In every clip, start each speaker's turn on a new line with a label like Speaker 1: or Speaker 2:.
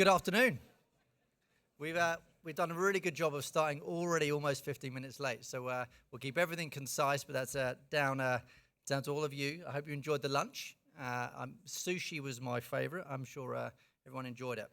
Speaker 1: Good afternoon. We've done a really good job of starting already almost 15 minutes late, so we'll keep everything concise, but that's down to all of you. I hope you enjoyed the lunch. Sushi was my favorite. I'm sure everyone enjoyed it.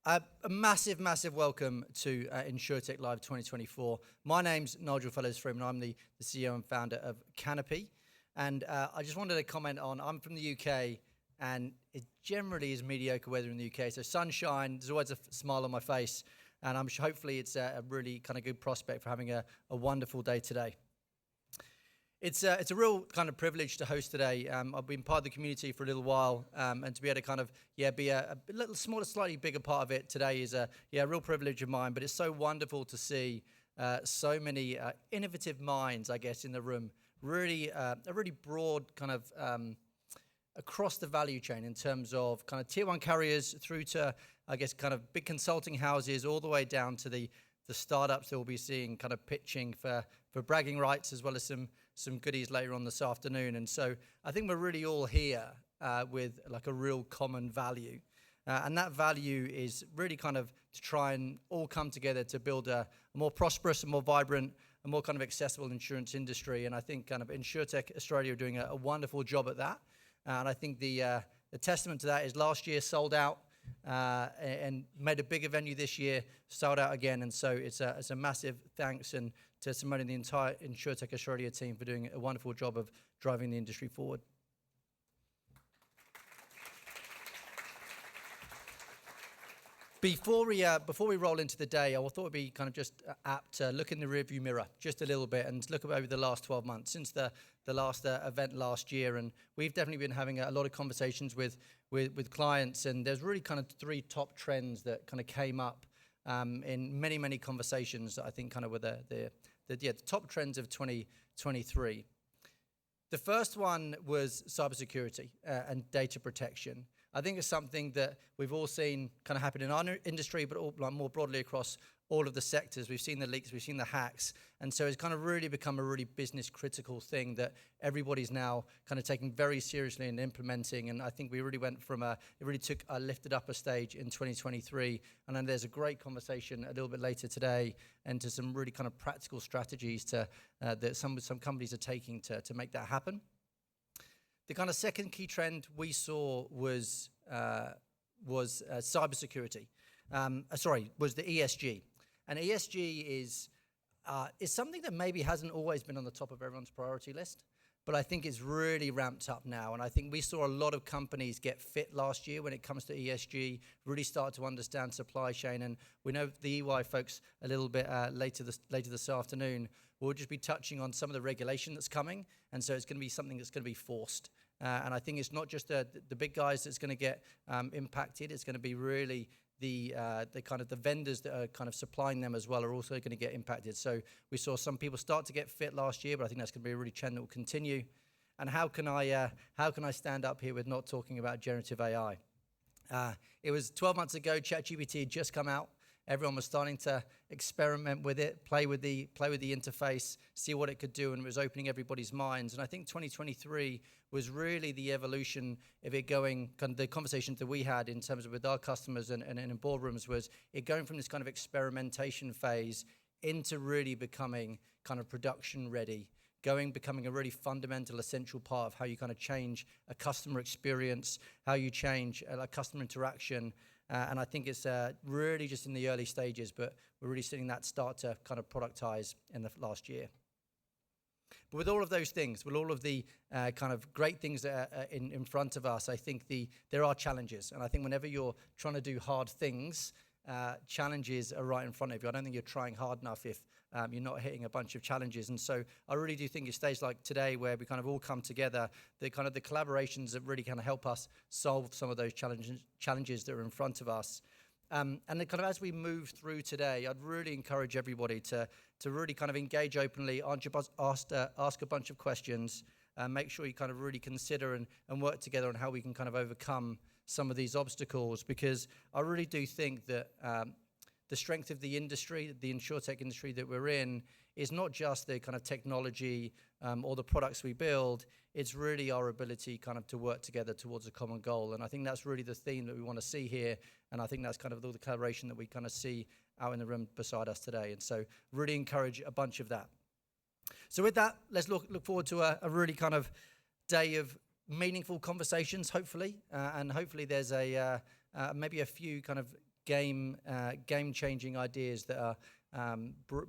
Speaker 1: A massive welcome to InsurtechLIVE 2024. My name's Nigel Fellowes-Freeman. I'm the CEO and founder of Canopy. And I just wanted to comment on, I'm from the UK, and it generally is mediocre weather in the UK. So sunshine, there's always a smile on my face, and hopefully it's a really kind of good prospect for having a wonderful day today. It's a real kind of privilege to host today. I've been part of the community for a little while, and to be able to kind of be a little smaller, slightly bigger part of it today is a real privilege of mine. But it's so wonderful to see so many innovative minds, I guess, in the room. Really, a really broad kind of across the value chain in terms of kind of tier one carriers through to, I guess, kind of big consulting houses, all the way down to the startups that we'll be seeing kind of pitching for bragging rights, as well as some goodies later on this afternoon. And so I think we're really all here with like a real common value. And that value is really kind of to try and all come together to build a more prosperous and more vibrant and more kind of accessible insurance industry. And I think kind of Insurtech Australia are doing a wonderful job at that. And I think the testament to that is last year sold out and made a bigger venue this year, sold out again. And so it's a massive thanks and to Simone and the entire Insurtech Australia team for doing a wonderful job of driving the industry forward. Before we roll into the day, I thought it'd be kind of just apt to look in the rearview mirror just a little bit and look over the last 12 months since the last event last year. And we've definitely been having a lot of conversations with clients, and there's really kind of three top trends that kind of came up in many conversations. I think kind of were the top trends of 2023. The first one was cybersecurity and data protection. I think it's something that we've all seen kind of happen in our industry, but more broadly across all of the sectors. We've seen the leaks, we've seen the hacks, and so it's kind of really become a really business critical thing that everybody's now kind of taking very seriously and implementing. And I think we really went from lifted up a stage in 2023. And then there's a great conversation a little bit later today into some really kind of practical strategies that some companies are taking to make that happen. The kind of second key trend we saw was cybersecurity. Was the ESG. And ESG is something that maybe hasn't always been on the top of everyone's priority list, but I think it's really ramped up now. And I think we saw a lot of companies get fit last year when it comes to ESG, really start to understand supply chain. And we know the EY folks a little bit later this afternoon will just be touching on some of the regulation that's coming. And so it's going to be something that's going to be forced. And I think it's not just the big guys that's going to get impacted. It's going to be really the kind of the vendors that are kind of supplying them as well are also going to get impacted. So we saw some people start to get fit last year, but I think that's going to be a really trend that will continue. And how can I stand up here with not talking about generative AI? It was 12 months ago, ChatGPT had just come out. Everyone was starting to experiment with it, play with the interface, see what it could do, and it was opening everybody's minds. And I think 2023 was really the evolution of it going, kind of the conversations that we had in terms of with our customers and in boardrooms, was it going from this kind of experimentation phase into really becoming kind of production ready, becoming a really fundamental, essential part of how you kind of change a customer experience, how you change a customer interaction. And I think it's really just in the early stages, but we're really seeing that start to kind of productize in the last year. But with all of those things, with all of the kind of great things that are in front of us, I think there are challenges. And I think whenever you're trying to do hard things, challenges are right in front of you. I don't think you're trying hard enough if you're not hitting a bunch of challenges. And so I really do think a stage like today where we kind of all come together, the collaborations that really kind of help us solve some of those challenges that are in front of us. And then kind of as we move through today, I'd really encourage everybody to really kind of engage openly, ask a bunch of questions, make sure you kind of really consider and work together on how we can kind of overcome some of these obstacles, because I really do think that the strength of the industry, the insurtech industry that we're in, is not just the kind of technology or the products we build, it's really our ability kind of to work together towards a common goal. And I think that's really the theme that we want to see here. And I think that's kind of all the collaboration that we kind of see out in the room beside us today. And so really encourage a bunch of that. So with that, let's look forward to a really kind of day of meaningful conversations, hopefully. And hopefully there's maybe a few kind of game-changing ideas that are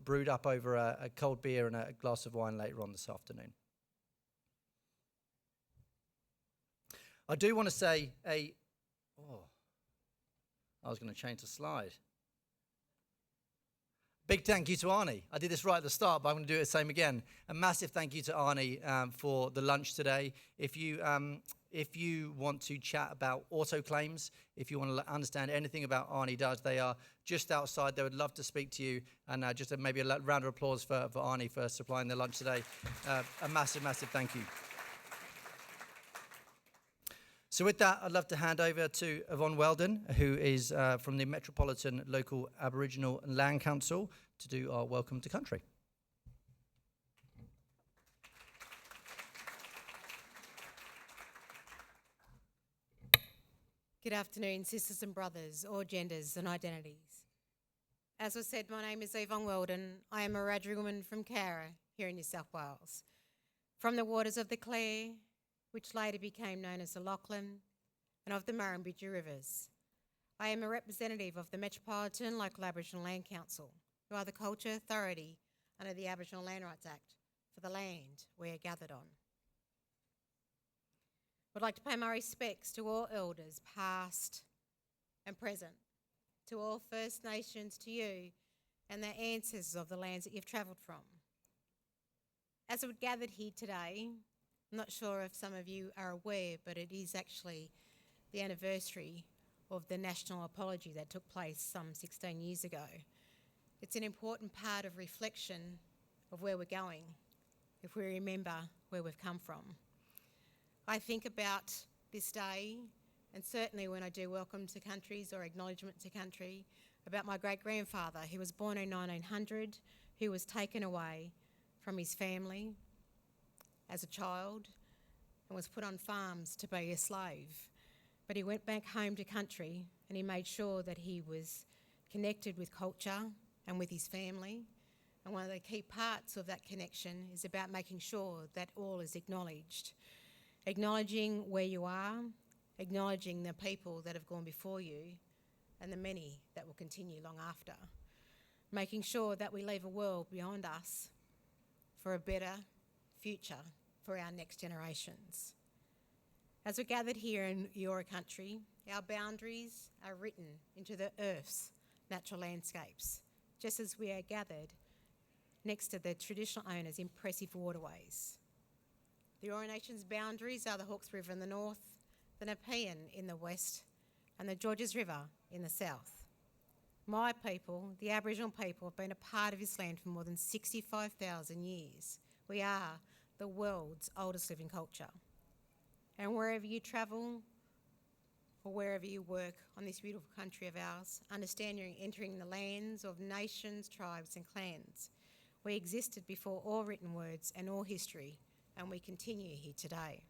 Speaker 1: brewed up over a cold beer and a glass of wine later on this afternoon. I do want to say I was going to change the slide. Big thank you to Arnie. I did this right at the start, but I'm going to do it the same again. A massive thank you to Arnie for the lunch today. If you want to chat about auto claims, if you want to understand anything about Arnie does, they are just outside. They would love to speak to you. And just maybe a round of applause for Arnie for supplying the lunch today. A massive, massive thank you. So with that, I'd love to hand over to Yvonne Weldon, who is from the Metropolitan Local Aboriginal and Land Council, to do our Welcome to Country.
Speaker 2: Good afternoon, sisters and brothers, all genders and identities. As was said, my name is Yvonne Weldon. I am a Wiradjuri woman from Cowra, here in New South Wales. From the waters of the Clare, which later became known as the Lachlan, and of the Murrumbidgee Rivers. I am a representative of the Metropolitan Local Aboriginal Land Council, who are the culture authority under the Aboriginal Land Rights Act for the land we are gathered on. I'd like to pay my respects to all elders, past and present, to all First Nations, to you and the ancestors of the lands that you've travelled from. As we're gathered here today, I'm not sure if some of you are aware, but it is actually the anniversary of the national apology that took place some 16 years ago. It's an important part of reflection of where we're going, if we remember where we've come from. I think about this day, and certainly when I do welcome to countries or acknowledgement to country, about my great-grandfather who was born in 1900, who was taken away from his family as a child and was put on farms to be a slave. But he went back home to country and he made sure that he was connected with culture and with his family. And one of the key parts of that connection is about making sure that all is acknowledged. Acknowledging where you are, acknowledging the people that have gone before you and the many that will continue long after. Making sure that we leave a world beyond us for a better future for our next generations. As we're gathered here in your country, our boundaries are written into the earth's natural landscapes, just as we are gathered next to the traditional owners' impressive waterways. The Eora Nation's boundaries are the Hawkes River in the north, the Nepean in the west, and the Georges River in the south. My people, the Aboriginal people, have been a part of this land for more than 65,000 years. We are the world's oldest living culture. And wherever you travel or wherever you work on this beautiful country of ours, understand you're entering the lands of nations, tribes and clans. We existed before all written words and all history, and we continue here today.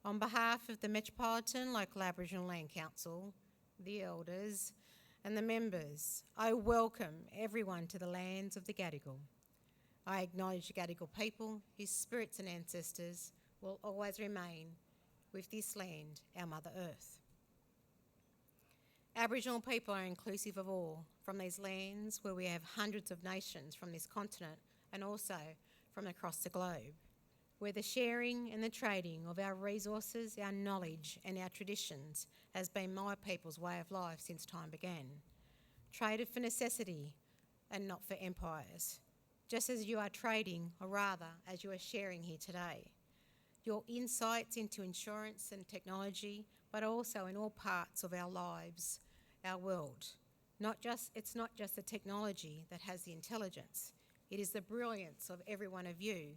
Speaker 2: On behalf of the Metropolitan Local Aboriginal Land Council, the elders and the members, I welcome everyone to the lands of the Gadigal. I acknowledge the Gadigal people, whose spirits and ancestors will always remain with this land, our Mother Earth. Aboriginal people are inclusive of all, from these lands where we have hundreds of nations from this continent and also from across the globe, where the sharing and the trading of our resources, our knowledge and our traditions has been my people's way of life since time began. Traded for necessity and not for empires, just as you are trading, or rather as you are sharing here today. Your insights into insurance and technology, but also in all parts of our lives, our world. It's not just the technology that has the intelligence, it is the brilliance of every one of you,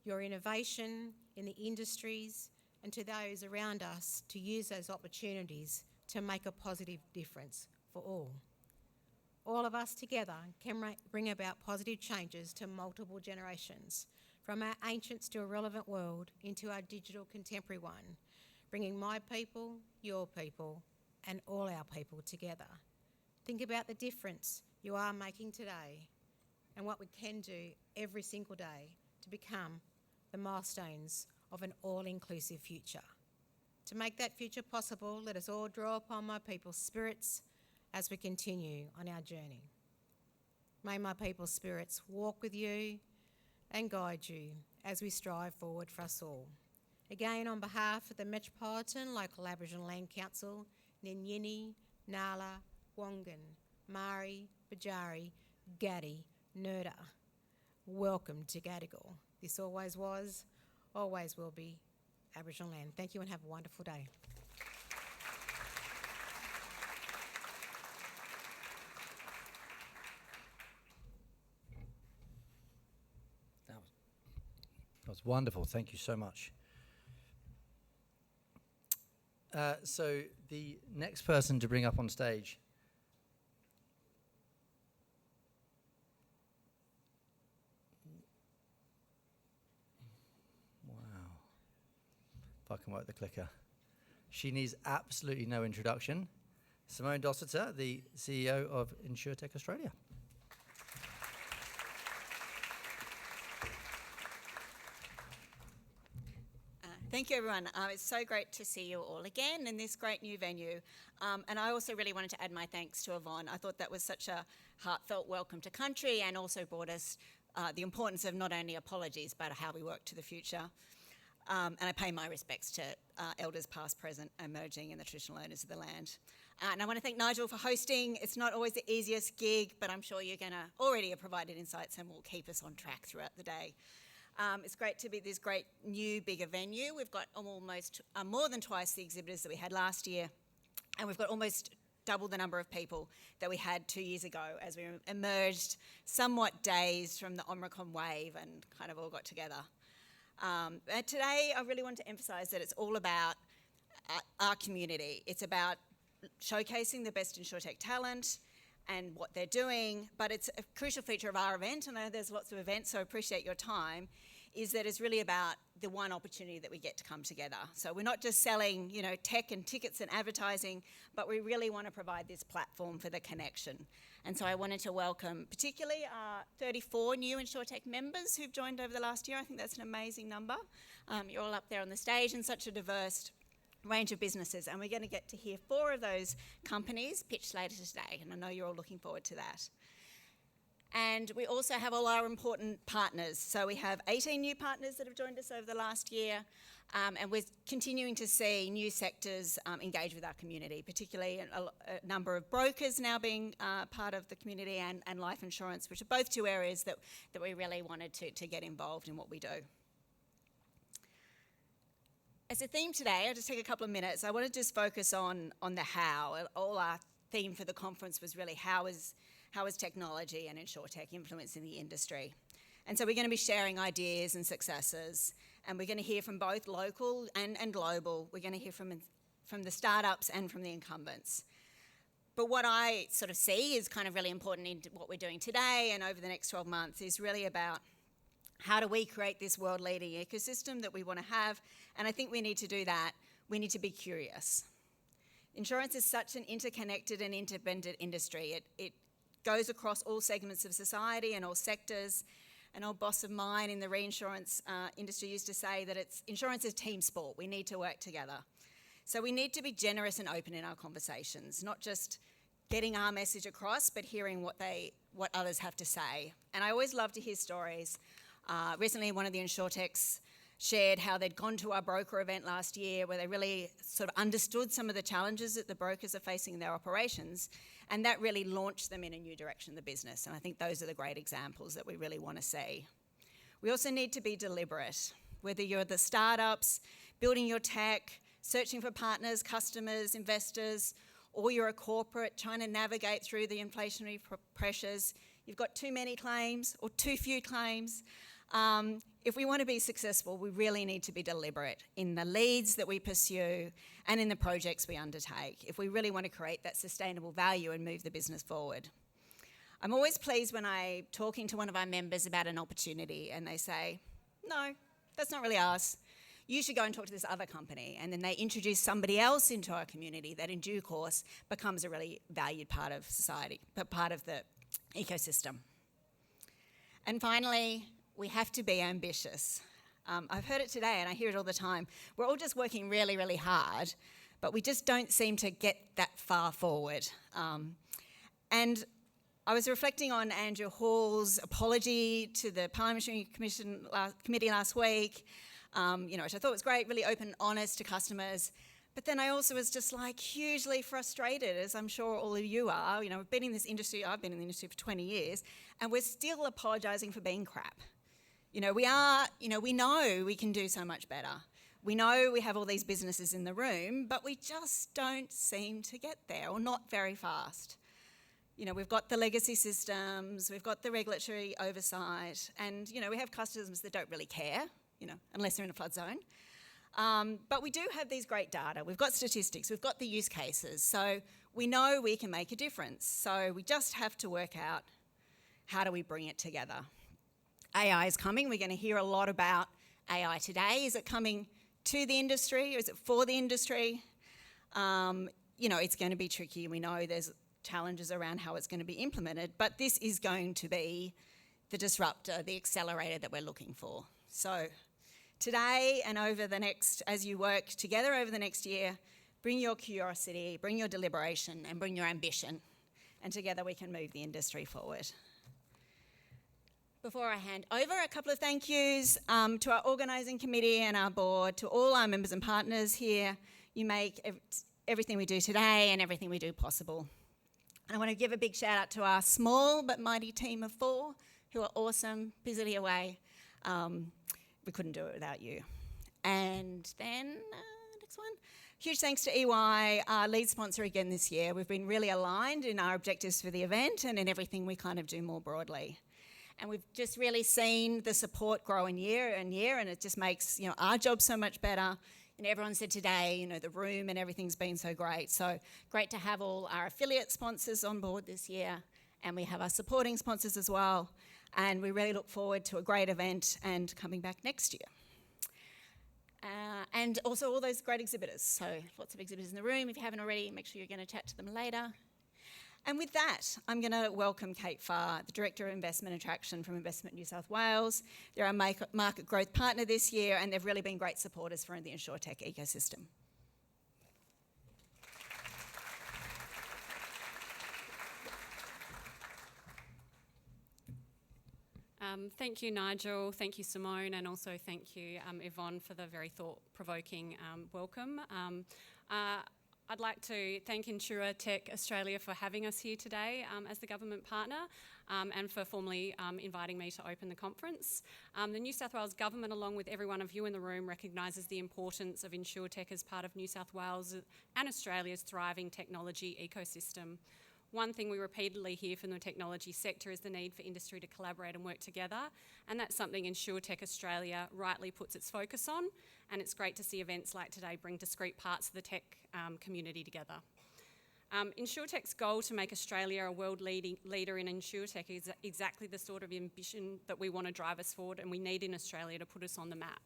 Speaker 2: your innovation in the industries, and to those around us to use those opportunities to make a positive difference for all. all of us together can bring about positive changes to multiple generations, from our ancients to a relevant world into our digital contemporary one, bringing my people, your people, and all our people together. Think about the difference you are making today and what we can do every single day to become the milestones of an all-inclusive future. To make that future possible, let us all draw upon my people's spirits as we continue on our journey. May my people's spirits walk with you and guide you as we strive forward for us all. Again, on behalf of the Metropolitan Local Aboriginal Land Council, Ninyini, Nala, Wongan, Mari, Bajari, Gaede, Nurda, welcome to Gadigal. This always was, always will be Aboriginal land. Thank you and have a wonderful day.
Speaker 1: That was wonderful. Thank you so much. So the next person to bring up on stage. Wow. If I can work the clicker. She needs absolutely no introduction. Simone Dossetor, the CEO of Insurtech Australia.
Speaker 3: Thank you, everyone. It's so great to see you all again in this great new venue. And I also really wanted to add my thanks to Yvonne. I thought that was such a heartfelt welcome to country and also brought us the importance of not only apologies, but how we work to the future. And I pay my respects to elders past, present, emerging, and the traditional owners of the land. And I want to thank Nigel for hosting. It's not always the easiest gig, but I'm sure you're going to already have provided insights and will keep us on track throughout the day. It's great to be this great new bigger venue. We've got almost more than twice the exhibitors that we had last year, and we've got almost double the number of people that we had 2 years ago as we emerged somewhat dazed from the Omicron wave and kind of all got together. Today I really want to emphasise that it's all about our community. It's about showcasing the best Insurtech talent and what they're doing, but it's a crucial feature of our event. I know there's lots of events, so I appreciate your time, is that it's really about the one opportunity that we get to come together. So we're not just selling, tech and tickets and advertising, but we really want to provide this platform for the connection. And so I wanted to welcome particularly our 34 new Insurtech members who've joined over the last year. I think that's an amazing number. You're all up there on the stage and such a diverse range of businesses, and we're going to get to hear 4 of those companies pitch later today, and I know you're all looking forward to that. And we also have all our important partners. So we have 18 new partners that have joined us over the last year, and we're continuing to see new sectors engage with our community, particularly a number of brokers now being part of the community and life insurance, which are both 2 areas that we really wanted to get involved in what we do. As a theme today, I'll just take a couple of minutes. I want to just focus on the how. All our theme for the conference was really how is technology and Insurtech influencing the industry. And so we're going to be sharing ideas and successes, and we're going to hear from both local and global. We're going to hear from the startups and from the incumbents. But what I sort of see is kind of really important in what we're doing today and over the next 12 months is really about how do we create this world-leading ecosystem that we want to have? And I think we need to do that. We need to be curious. Insurance is such an interconnected and interdependent industry. It goes across all segments of society and all sectors. An old boss of mine in the reinsurance industry used to say that insurance is team sport. We need to work together. So we need to be generous and open in our conversations, not just getting our message across, but hearing what others have to say. And I always love to hear stories. Recently, one of the Insurtechs shared how they'd gone to our broker event last year where they really sort of understood some of the challenges that the brokers are facing in their operations, and that really launched them in a new direction of the business. And I think those are the great examples that we really want to see. We also need to be deliberate, whether you're the startups, building your tech, searching for partners, customers, investors, or you're a corporate trying to navigate through the inflationary pressures. You've got too many claims or too few claims. If we want to be successful, we really need to be deliberate in the leads that we pursue and in the projects we undertake if we really want to create that sustainable value and move the business forward. I'm always pleased when I'm talking to one of our members about an opportunity and they say, no, that's not really ours. You should go and talk to this other company. And then they introduce somebody else into our community that in due course becomes a really valued part of society, but part of the ecosystem. And finally, we have to be ambitious. I've heard it today and I hear it all the time. We're all just working really, really hard, but we just don't seem to get that far forward. And I was reflecting on Andrew Hall's apology to the Parliamentary Committee last week, which I thought was great, really open and honest to customers. But then I also was just like hugely frustrated, as I'm sure all of you are. We've been in this industry, I've been in the industry for 20 years, and we're still apologising for being crap. We know we can do so much better. We know we have all these businesses in the room, but we just don't seem to get there, or not very fast. We've got the legacy systems, we've got the regulatory oversight, and, we have customers that don't really care, unless they're in a flood zone. But we do have these great data. We've got statistics, we've got the use cases, so we know we can make a difference. So we just have to work out how do we bring it together. AI is coming. We're going to hear a lot about AI today. Is it coming to the industry or is it for the industry? It's going to be tricky. We know there's challenges around how it's going to be implemented, but this is going to be the disruptor, the accelerator that we're looking for. So today and as you work together over the next year, bring your curiosity, bring your deliberation, and bring your ambition, and together we can move the industry forward. Before I hand over, a couple of thank yous to our organising committee and our board, to all our members and partners here. You make everything we do today and everything we do possible. And I want to give a big shout out to our small but mighty team of 4 who are awesome, busily away. We couldn't do it without you. And then, next one. Huge thanks to EY, our lead sponsor again this year. We've been really aligned in our objectives for the event and in everything we kind of do more broadly. And we've just really seen the support grow year, and it just makes our job so much better. And everyone said today, the room and everything's been so great. So great to have all our affiliate sponsors on board this year, and we have our supporting sponsors as well. And we really look forward to a great event and coming back next year. And also all those great exhibitors. So lots of exhibitors in the room. If you haven't already, make sure you're going to chat to them later. And with that, I'm going to welcome Kate Farr, the Director of Investment Attraction from Investment New South Wales. They're our market growth partner this year, and they've really been great supporters for the Insurtech ecosystem.
Speaker 4: Thank you, Nigel. Thank you, Simone, and also thank you, Yvonne, for the very thought-provoking welcome. I'd like to thank Insurtech Australia for having us here today as the government partner and for formally inviting me to open the conference. The New South Wales Government, along with every one of you in the room, recognises the importance of Insurtech as part of New South Wales and Australia's thriving technology ecosystem. One thing we repeatedly hear from the technology sector is the need for industry to collaborate and work together, and that's something Insurtech Australia rightly puts its focus on, and it's great to see events like today bring discrete parts of the tech community together. Insurtech's goal to make Australia a world leader in Insurtech is exactly the sort of ambition that we want to drive us forward and we need in Australia to put us on the map.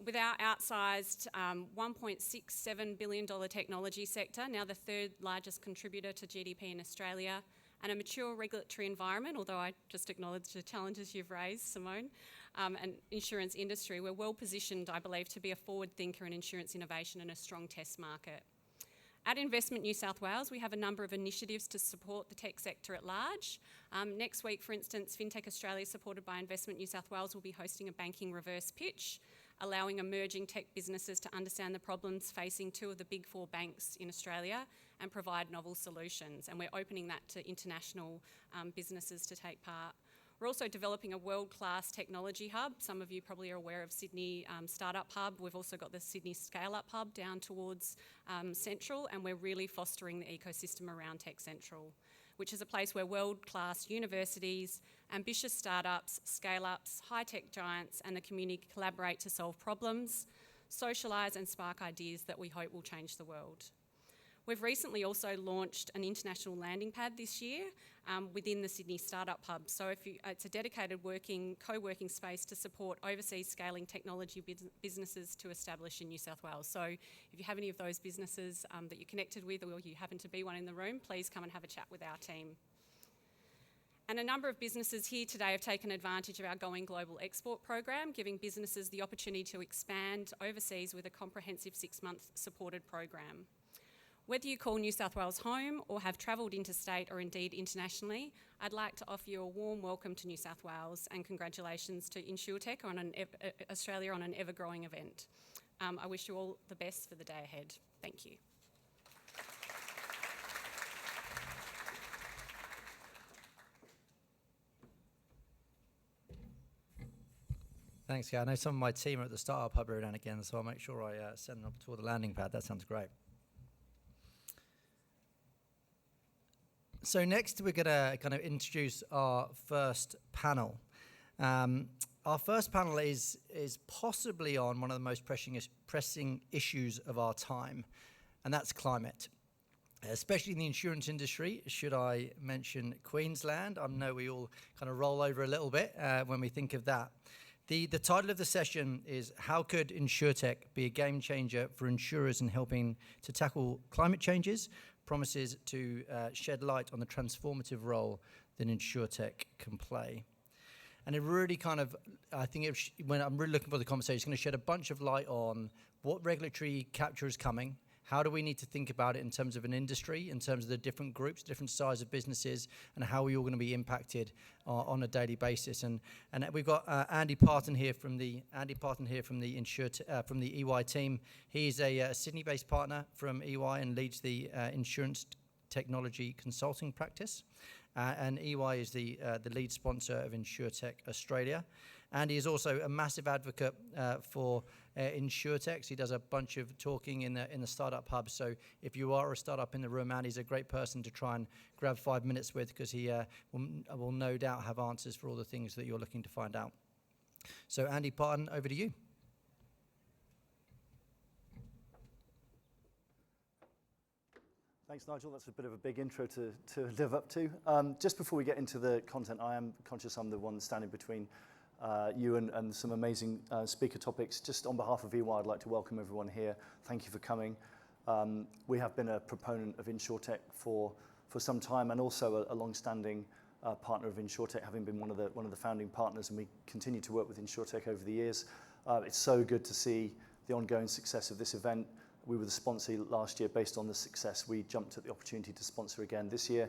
Speaker 4: With our outsized $1.67 billion technology sector, now the 3rd largest contributor to GDP in Australia, and a mature regulatory environment, although I just acknowledge the challenges you've raised, Simone, and insurance industry, we're well positioned, I believe, to be a forward thinker in insurance innovation and a strong test market. At Investment New South Wales, we have a number of initiatives to support the tech sector at large. Next week, for instance, FinTech Australia, supported by Investment New South Wales, will be hosting a banking reverse pitch, allowing emerging tech businesses to understand the problems facing 2 of the big 4 banks in Australia and provide novel solutions. And we're opening that to international businesses to take part. We're also developing a world-class technology hub. Some of you probably are aware of Sydney Startup Hub. We've also got the Sydney Scale-Up Hub down towards Central, and we're really fostering the ecosystem around Tech Central, which is a place where world-class universities, ambitious startups, scale-ups, high-tech giants and the community collaborate to solve problems, socialise and spark ideas that we hope will change the world. We've recently also launched an international landing pad this year within the Sydney Startup Hub. So it's a dedicated co-working space to support overseas scaling technology businesses to establish in New South Wales. So if you have any of those businesses that you're connected with, or you happen to be one in the room, please come and have a chat with our team. And a number of businesses here today have taken advantage of our Going Global Export program, giving businesses the opportunity to expand overseas with a comprehensive 6-month supported program. Whether you call New South Wales home or have travelled interstate or indeed internationally, I'd like to offer you a warm welcome to New South Wales and congratulations to Insurtech on Australia on an ever-growing event. I wish you all the best for the day ahead. Thank you.
Speaker 1: Thanks, Gaede. I know some of my team are at the Startup Hub every now and again, so I'll make sure I send them up toward the landing pad. That sounds great. So next we're going to kind of introduce our first panel. Our first panel is possibly on one of the most pressing issues of our time, and that's climate. Especially in the insurance industry, should I mention Queensland? I know we all kind of roll over a little bit when we think of that. The title of the session is How Could Insurtech Be a Game Changer for Insurers in Helping to Tackle Climate Changes? Promises to shed light on the transformative role that Insurtech can play. And it really kind of, I think when I'm really looking for the conversation, it's going to shed a bunch of light on what regulatory capture is coming, how do we need to think about it in terms of an industry, in terms of the different groups, different size of businesses, and how we're all going to be impacted on a daily basis. And we've got Andy Parton here from the EY team. He's a Sydney-based partner from EY and leads the insurance technology consulting practice. And EY is the lead sponsor of Insurtech Australia. Andy is also a massive advocate for Insurtech. So he does a bunch of talking in the Startup Hub. So if you are a startup in the room, Andy's a great person to try and grab 5 minutes with, because he will no doubt have answers for all the things that you're looking to find out. So Andy Parton, over to you.
Speaker 5: Thanks, Nigel. That's a bit of a big intro to live up to. Just before we get into the content, I am conscious I'm the one standing between you and some amazing speaker topics. Just on behalf of EY, I'd like to welcome everyone here. Thank you for coming. We have been a proponent of Insurtech for some time, and also a long-standing partner of Insurtech, having been one of the founding partners, and we continue to work with Insurtech over the years. It's so good to see the ongoing success of this event. We were the sponsor last year. Based on the success, we jumped at the opportunity to sponsor again this year.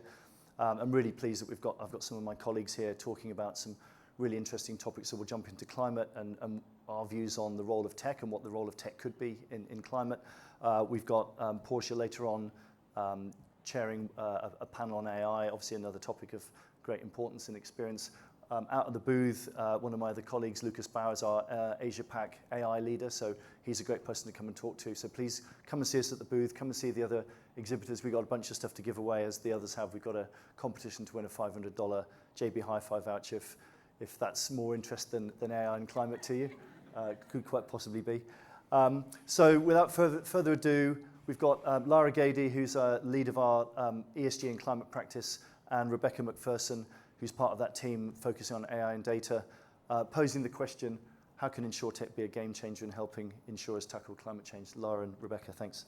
Speaker 5: I'm really pleased that I've got some of my colleagues here talking about some really interesting topics. So we'll jump into climate and our views on the role of tech and what the role of tech could be in climate. We've got Portia later on chairing a panel on AI, obviously another topic of great importance and experience. Out of the booth, one of my other colleagues, Lucas Bowers, our Asia Pac AI leader, so he's a great person to come and talk to. So please come and see us at the booth, come and see the other exhibitors. We've got a bunch of stuff to give away, as the others have. We've got a competition to win a $500 JB Hi-Fi voucher, if that's more interest than AI and climate to you. Could quite possibly be. So without further ado, we've got Lara Gaede, who's lead of our ESG and climate practice, and Rebecca Macpherson, who's part of that team focusing on AI and data, posing the question, how can Insurtech be a game changer in helping insurers tackle climate change? Lara and Rebecca, thanks.